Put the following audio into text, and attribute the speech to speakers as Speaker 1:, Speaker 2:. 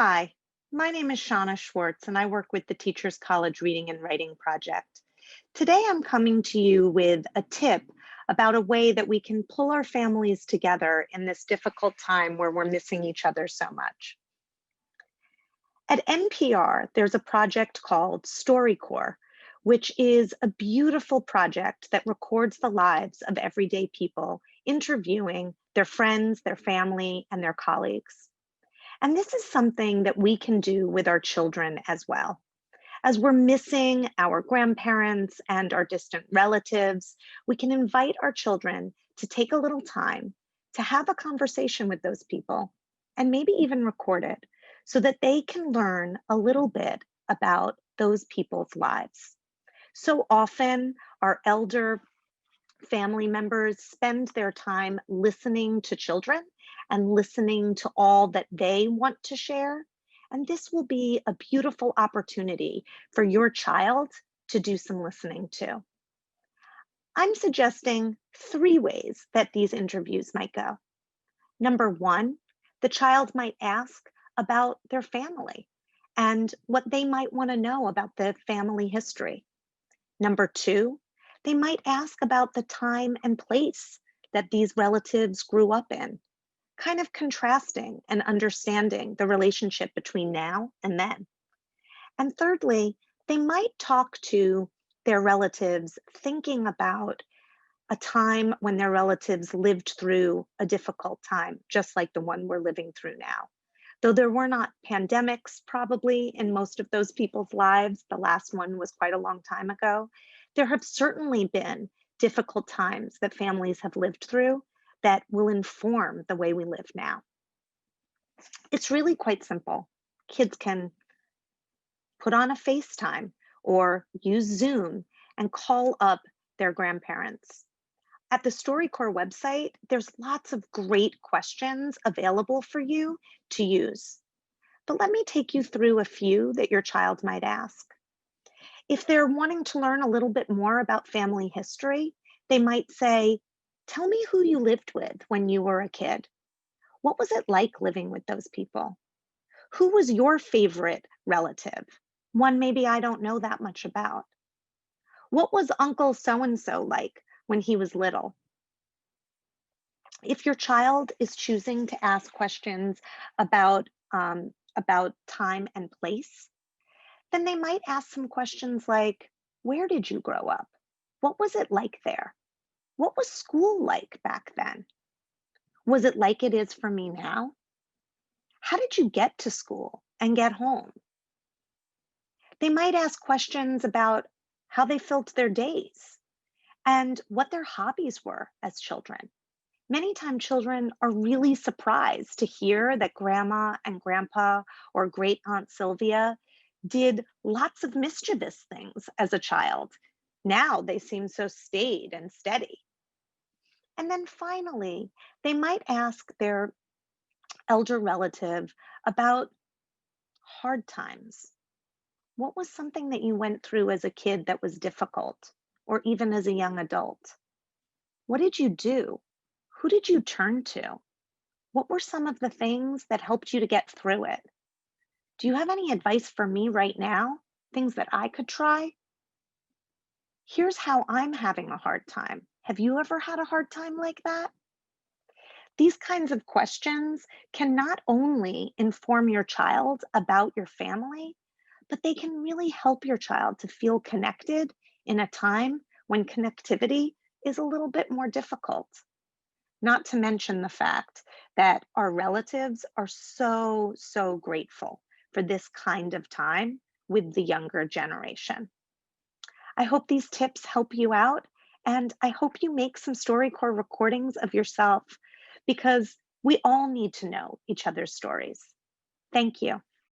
Speaker 1: Hi, my name is Shanna Schwartz, and I work with the Teachers College Reading and Writing Project. Today, I'm coming to you with a tip about a way that we can pull our families together in this difficult time where we're missing each other so much. At NPR, there's a project called StoryCorps, which is a beautiful project that records the lives of everyday people, interviewing their friends, their family, and their colleagues. And this is something that we can do with our children as well. As we're missing our grandparents and our distant relatives, we can invite our children to take a little time to have a conversation with those people and maybe even record it so that they can learn a little bit about those people's lives. So often, our elder family members spend their time listening to children and listening to all that they want to share. And this will be a beautiful opportunity for your child to do some listening too. I'm suggesting three ways that these interviews might go. Number one, the child might ask about their family and what they might want to know about the family history. Number two, they might ask about the time and place that these relatives grew up in, kind of contrasting and understanding the relationship between now and then. And thirdly, they might talk to their relatives thinking about a time when their relatives lived through a difficult time, just like the one we're living through now. Though there were not pandemics probably in most of those people's lives, the last one was quite a long time ago, there have certainly been difficult times that families have lived through that will inform the way we live now. It's really quite simple. Kids can put on a FaceTime or use Zoom and call up their grandparents. At the StoryCorps website, there's lots of great questions available for you to use. But let me take you through a few that your child might ask. If they're wanting to learn a little bit more about family history, they might say, "Tell me who you lived with when you were a kid. What was it like living with those people? Who was your favorite relative? One maybe I don't know that much about. What was Uncle so and so like when he was little?" If your child is choosing to ask questions about time and place, then they might ask some questions like, "Where did you grow up? What was it like there? What was school like back then? Was it like it is for me now? How did you get to school and get home?" They might ask questions about how they filled their days and what their hobbies were as children. Many times children are really surprised to hear that grandma and grandpa or great aunt Sylvia did lots of mischievous things as a child. Now they seem so staid and steady. And then finally, they might ask their elder relative about hard times. What was something that you went through as a kid that was difficult, or even as a young adult? What did you do? Who did you turn to? What were some of the things that helped you to get through it? Do you have any advice for me right now? Things that I could try? Here's how I'm having a hard time. Have you ever had a hard time like that? These kinds of questions can not only inform your child about your family, but they can really help your child to feel connected in a time when connectivity is a little bit more difficult. Not to mention the fact that our relatives are so, so grateful for this kind of time with the younger generation. I hope these tips help you out, and I hope you make some StoryCorps recordings of yourself because we all need to know each other's stories. Thank you.